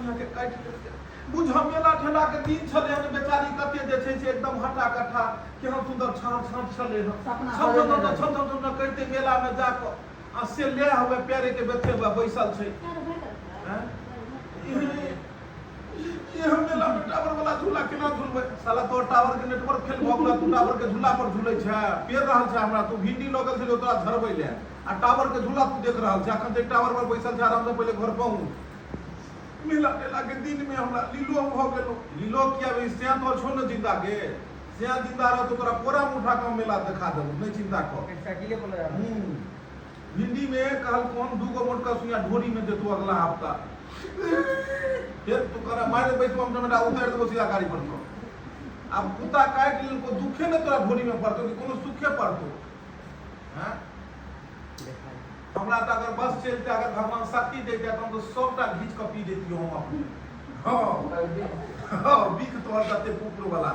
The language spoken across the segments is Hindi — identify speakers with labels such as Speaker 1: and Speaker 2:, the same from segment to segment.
Speaker 1: कन्या के काट देलकै बुझ मेला ठेला के दिन छले हन बेचारी कते जे छै से एकदम हटा कट्ठा केहन सुंदर छाट छाट छले हन छम करते मेला में जाके आ से ले हुए पैरे के बैठे हुए बैसल छै हैं ये हम मेला में टावर वाला झूला केना झूलबै साला तोर टावर के नेटवर्क फेल भ गेल तू टावर के झूला पर झूलै छै पेर रहल छै हमरा तू भिंडी लगल छै तोरा झरबै ले आ टावर के झूला तू देख रहल छै अखन तक टावर पर बैसल छै आराम से पहले घर पहुंच मेला टेला के दिन में हमरा लीलो भ गेलो लीलो किया बे सिया तोर छो न जिंदा के सिया जिंदा रह तो तोरा पूरा मुठा का मेला दिखा देबो नहीं चिंता कर
Speaker 2: साइकिल बोले
Speaker 1: भिंडी में कहल कौन दूगो मोटका सुइया ढोरी में देतो अगला हफ्ता फिर तू करा मारे बैठ हम टमाटा उतार देबो सीधा गाड़ी पर तो अब कुत्ता काट लेल को दुखे न तोरा ढोरी में पड़तो कि कोनो सुखे पड़तो हैं हमरा त अगर बस चलते अगर भगवान शक्ति देते तो हम तो सबटा घीच के पी देती हम अपने हां बीक तोर दते कुकुर वाला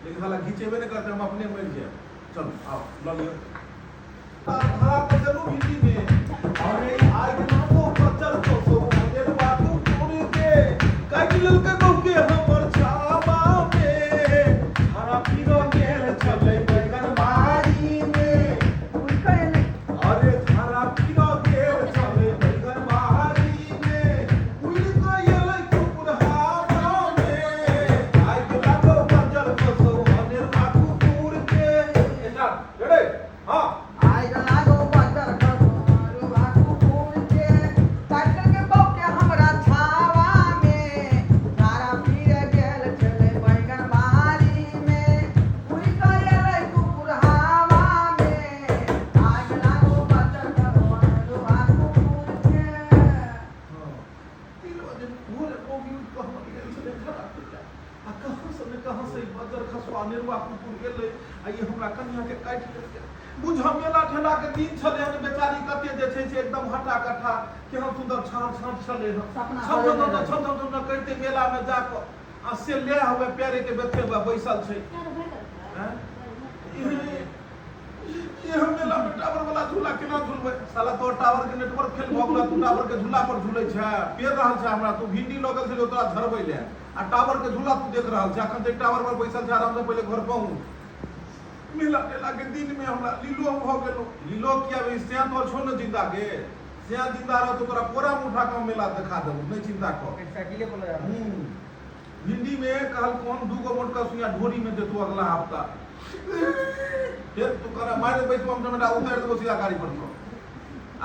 Speaker 1: लेकिन साला घीचेबे न करते हम अपने मर जाए चलो आओ ल लियो खड़ा कर चलो भिंडी में अरे आज नामो पत्थर को सो मेरे बाबू पूरी के काट लेल के बहु के हमर छाबा में हरा पीरो गेल चले बैगन बाड़ी में उनका अरे हरा पीरो गेल चले बैगन बाड़ी में उनका ये कुकुर हावा में आज लागो पत्थर को सो मेरे बाबू पूरी के एना रेडी हां बुझ मेला ठेला के दिन छले हन बेचारी कते जे छै से एकदम हटा कट्ठा केहन सुंदर छाट छाट छले हन छम करते मेला में जाके आ से ले हुए पैरे के बैठे हुए बैसल छै हैं ये हम मेला में टावर वाला झूला केना झूलबै साला तोर टावर के नेटवर्क फेल भ गेल तू टावर के झूला पर झूलै छै पेर रहल छै हमरा तू भिंडी लगल छै तोरा झरबै ले आ टावर के झूला तू देख रहल छै अखन तक टावर पर बैसल छै आराम से पहले घर पहुंच मेला टेला के दिन में हमरा लीलो भ गेलो लीलो किया बे सिया तोर छो न जिंदा के सिया जिंदा रह तो तोरा पूरा मुठा का मेला दिखा देबो नहीं चिंता कर
Speaker 2: साइकिल बोले
Speaker 1: भिंडी में कहल कौन दूगो मोटका सुइया ढोरी में देतो अगला हफ्ता फिर तू करा मारे बैठ हम टमाटा उतार देबो सीधा गाड़ी पर तो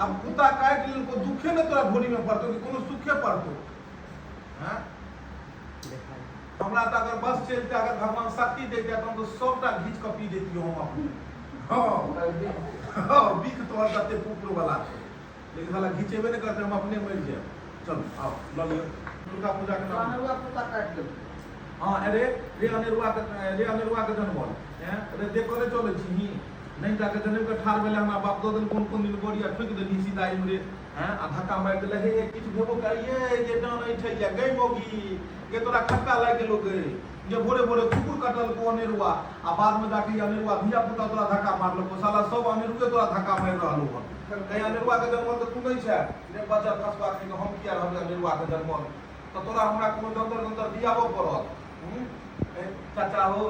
Speaker 1: अब कुत्ता काट लेल को दुखे न तोरा ढोरी में पड़तो कि कोनो सुखे पड़तो हैं हमरा त अगर बस चलते अगर भगवान शक्ति देते तो हम तो सबटा घीच के पी देती हम अपने हां बीक तोर दते कुकुर वाला लेकिन साला घीचेबे न करते हम अपने मर जाए चलो आओ ल लियो दुर्गा पूजा के नाम
Speaker 2: अनेरुआ कुत्ता काट दे
Speaker 1: हां अरे रे अनेरुआ के जन्म हैं अरे देखो रे चले छी नहीं जाके जन्म के ठार भेले हमरा बाप दो दिन कोन दिन गोड़िया ठोक देली सीधा इमरे हैं आ धक्का मार देले हे किछ भेबो करिए जे डान ऐठै या गई मोगी के तोरा खक्का लाग गेलो गई जे भोरे भोरे कुकुर कटल को अनेरुआ आ बाद में जाके अनेरुआ धिया पुता तोरा धक्का मारलो को साला सब अनेरुए तोरा धक्का मार रहलो हन कहीं अनेरुआ के जन्म तो तू नहीं छै रे बच्चा खसबा के हम किया रहबे अनेरुआ के जन्म तो तोरा हमरा कोनो दंदर दियाबो पड़त चाचा हो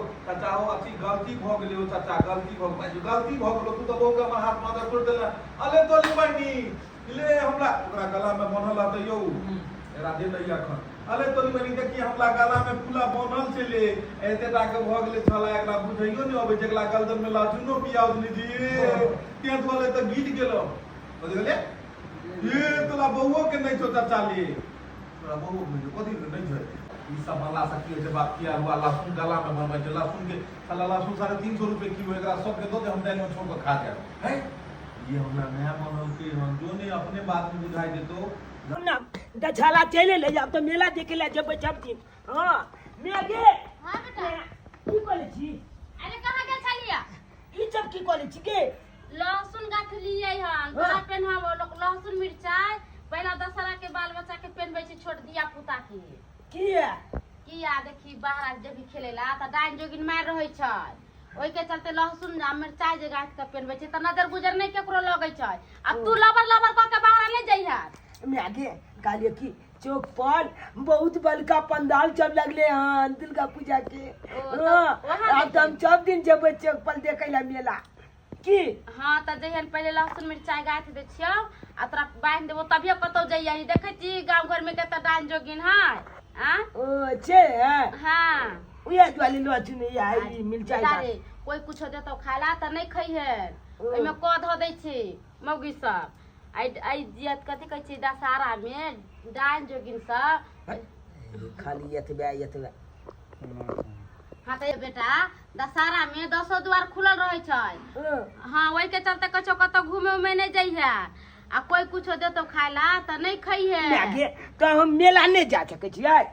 Speaker 1: अच्छी गलती भ गेलै हो चाचा गलती भ गेलो तू तो बहु हमर हाथ माथा तोड़ देला अले तोली बनी ले हमरा ओकरा गला में बनल त यौ एरा दे दैया खन अले तोली बनी देखी हमरा गला में फूला बनल छले एते टा के भ गेलै छला एकरा बुझैयो नै अबै जेकला गलदन में लाचुनो पियाउ दनी जी ते तोले त गीत गेलो बुझ गेले ये तोला बहुओ के नै छो चाचा ले तोरा बहुओ के कथि नै छै ई सब वाला सकी है बात किया हुआ लहसुन गला में बनबै छै लहसुन के साला लहसुन 350 रुपए किलो एकरा सब के दो दे हम दाल में छोड़ के खा जाए है ये हमरा नया बनल के हम जो ने अपने बात में बुझाई देतो
Speaker 3: ना दछाला चले ले जाब तो मेला देखे ले जब सब दिन हां मैं गे
Speaker 4: हां बेटा
Speaker 3: की बोले छी
Speaker 4: अरे कहां गेल छलिया
Speaker 3: ई सब की बोले छी गे
Speaker 4: लहसुन गाथ लिए हन तोरा पेनहाव लोग लहसुन मिर्चाई पहला दशहरा के बाल बच्चा के पेनबै छै छोट दिया पुता के किया देखी बाहर जब खेले ला त डाइन जोगिन मार रहै छै ओइ के चलते लहसुन आ मिर्चाई जे गाथ के पेनबै छै त नजर गुजर नहीं केकरो लगै छै आ तू लबर क के बाहर ले जइहा
Speaker 3: मैं आगे गालियो की चौक पर बहुत बड़का पंडाल सब लगले हन दुर्गा पूजा के। अब तो हम सब दिन जेबै चौक पर देखे ला मेला की।
Speaker 4: हाँ तो जहन पहले लहसुन मिर्चाई गाथ दे छियो आ तोरा बांध देबो तभिए कतौ जइया। देखे छी गांव घर में केता डाइन जोगिन है। हां
Speaker 3: ओ छे
Speaker 4: हां
Speaker 3: उया वाली लहसुन आई मिर्चाई
Speaker 4: अरे कोई कुछ देतो खाला त नहीं खई है। ओइ में क ध दै छी मौगी सब। आई जियत कथि कहै छी दशहरा में डाइन जोगिन सब
Speaker 3: खाली यतबे
Speaker 4: हाँ तो बेटा दशहरा में 10 द्वार खुलल रहे छै। हाँ वही के चलते कछो कतो घूमे उमे नहीं जाइ है आ कोई कुछो देतो खाइला त नहीं खई है।
Speaker 3: तो हम मेला नहीं जा सके छियै।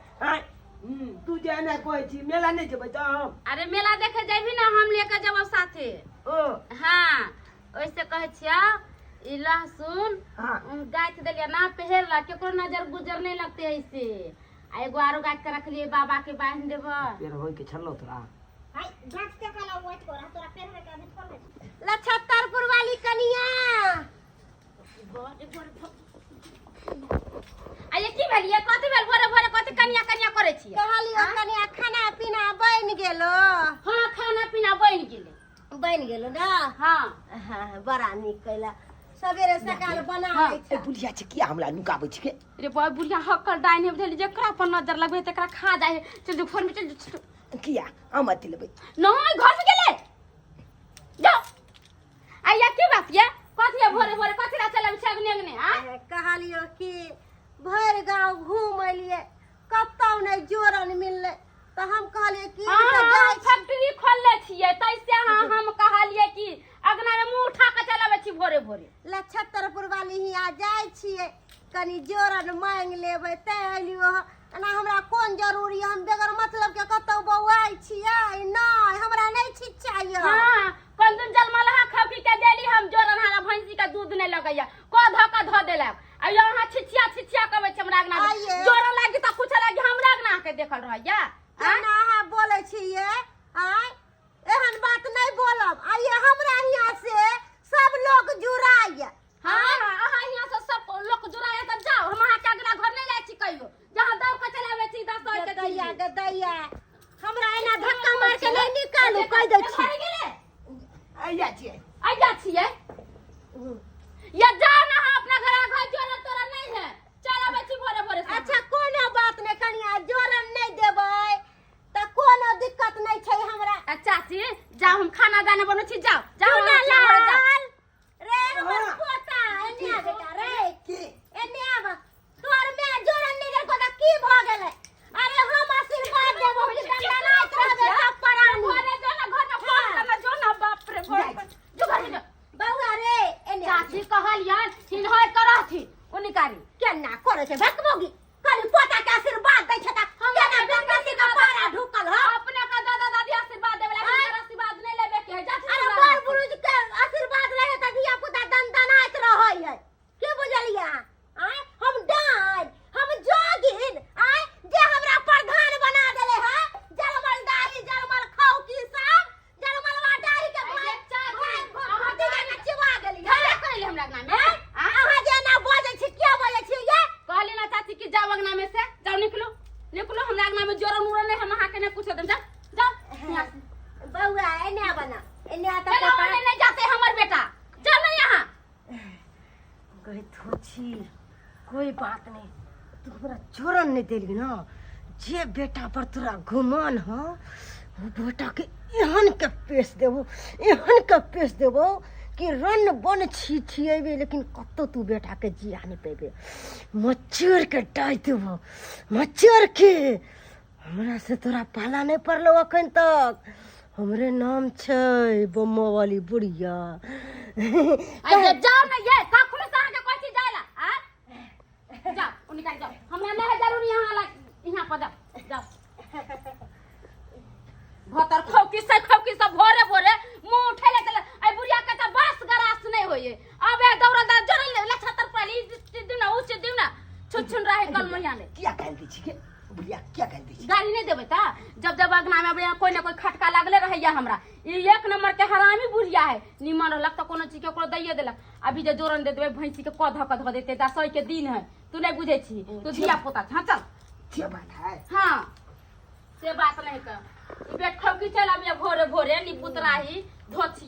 Speaker 3: तू जे ना कहै छी मेला नहीं जेबै त हम।
Speaker 4: अरे मेला देखे जेबी ना हम लेके जेबो साथे। हाँ ओइसे कहै छिया ई लहसुन गाथ देलिया ना पहेरला केकरो नजर गुजर नहीं लगते ऐसे। आ एगो आरो गाथ के रख लिए बाबा के बांध देबो।
Speaker 3: पेर होय के छल्लो तोरा
Speaker 2: हाय गाछ के काला ओट को तोरा पेरवे के अभी खोल ले लछत्तरपुर वाली कनिया।
Speaker 4: आये की भेलिए कथि भेल भोरे भोरे कथि कनिया कनिया करे छी।
Speaker 2: कहलियो कनिया खाना पीना बन गेलो।
Speaker 4: हां खाना पीना बन गेलो
Speaker 2: ना।
Speaker 4: हां
Speaker 2: हां बड़ा नीक कैला सवेरे सकाल बना दै
Speaker 3: ए बुढ़िया छै किया हमरा नुकाबै छी के।
Speaker 4: रे बॉय बुढ़िया हक्कर डाइन हे भेल जेकरा पर नजर लगबे तकरा खा जाए। चल फोन में चल
Speaker 3: किया हम अति लेबै
Speaker 4: नहीं घर में गेले जाओ। आया की बात ये कथि है भोरे भोरे कथि रा चलब छगने ने। हां
Speaker 2: कहलियो कि भर गांव घूम लिए कतौ नहीं जोरन मिलले तो हम कहलिए कि
Speaker 4: फैक्ट्री खोलले छिए तैसे हम कहलिए कि अगना में मुंह उठा के चलावे छी भोरे भोरे।
Speaker 2: लछत्तरपुर वाली ही आ जाय छिए कनी जोरन मांग लेबै ते अलियो ना। हमरा कोन जरूरी हम बेगर मतलब के कतौ बौआई छिए नहीं हमरा नहीं ठीक चाहिए।
Speaker 4: हां कोन दिन जलमलहा खफी के देली हम जोरन हारा भैंसी के दूध नहीं लगैया को धका ध देलक। आ यहाँ छिछिया कहबै छ हमरा अगना जोरन लागी त कुछ लागी हमरा अगना के देखल रहैया।
Speaker 2: ना है बोले छिए आय एहन बात नहीं बोलब। आइए हमरा हिया से सब लोग जुड़ाइए।
Speaker 4: हां अहाँ हिया से सब लोग जुड़ाइए त जाओ हम अहाँ के अगना घर नहीं जाय छी कहियो जहां दौड़ के चलावे छी 10 के
Speaker 2: दैया हमरा एना धक्का मार के नहीं निकालू कह दै छी।
Speaker 3: आइया छियै
Speaker 2: या जाओ ना अपना घर जोरन तोरा नहीं है चलावे छी भोरे भोरे। अच्छा कोनो बात नहीं कनिया जोरन नहीं देबै त कोनो दिक्कत नहीं छै हमरा।
Speaker 4: चाची जाओ हम खाना दाना बनो छी जाओ जाओ
Speaker 2: रे हमर पोता एनिया बेटा रे की एनिया तोर में जोरन नहीं देखो त की भ गेलै। अरे हम आशीर्वाद देबो कि दंडा नहीं करबे सब परानी
Speaker 4: घरे जो ना घर में फोन करना जो ना बाप रे जो घर में
Speaker 2: बौआ रे एनिया
Speaker 4: चाची कहलियन हिनहर करथि उनिकारी
Speaker 2: केना करे छै भकबोगी कनी पोता के आशीर्वाद दै छै त केना बेटी का पारा ढुकल हो।
Speaker 4: अपने का दादा दादी आशीर्वाद देबला हिनकर आशीर्वाद नहीं लेबे के जाती।
Speaker 2: अरे बड़ बुजुर्ग के आशीर्वाद रहे त धिया पुता दंदनाइत रहै है के बुझलिया। आय हम डाइन हम जोगिन आय जे हमरा प्रधान बना देले है जलमल दाई जलमल खौकी सब जलमलवा दाई के भाई दिने में चिवा गेली है
Speaker 4: कहले हमरा अगना में
Speaker 2: अहाँ जे ना बोलै छी क्या बोलै छी ये
Speaker 4: कहले ना चाची कि जाओ अगना में से जाओ निकलो हमरा अगना में जोरन उड़न नहीं हम अहाँ के नहीं कुछ देम जाओ
Speaker 2: बौआ एने बना एने त
Speaker 4: पता नहीं जाते हमर बेटा चल ना यहाँ
Speaker 2: कहे थोची कोई बात नहीं तू हमरा जोरन नहीं देली ना जे बेटा पर तोरा घुमान हो वो बेटा के एहन के पेश देबो कि रन बन छिएबे लेकिन कतो तू बेटा के जिया नहीं पेबे। मच्छर के डाय देबो मच्छर के हमरा से तोरा पाला नहीं पड़लो अखन तक। हमरे नाम छै बम्मा वाली बुढ़िया।
Speaker 4: अरे जाओ ना ये काखुन साह के कोई चीज जायला आ जाओ उनिका जाओ हमरा नहीं जरूरी यहाँ पर जाओ भतर खौकी सब भोरे भोरे मुंह उठेले चले आई बुढ़िया के त बस गरास नहीं होए। अबे दौड़ा दा जरल लछतर पाली दिन उच्च दिन छुन रहे कल महिया ने
Speaker 3: किया कहल दी छी के बुढ़िया क्या कह दी
Speaker 4: गाड़ी नहीं देबे ता जब जब अगना में अबे कोई ना कोई खटका लागले रहैया हमरा ई एक नंबर के हरामी बुढ़िया है निमन रहलक त कोनो चीज के ओकरो दैये देलक अभी जे जोरन दे देबे भैंसी के कध देते दसई के दिन है तू नहीं बुझे छी तू धिया पोता हां चल
Speaker 3: ये बात है
Speaker 4: हां से बात नहीं कर बेट खौकी चल अब भोरे भोरे नी पुतराही धोती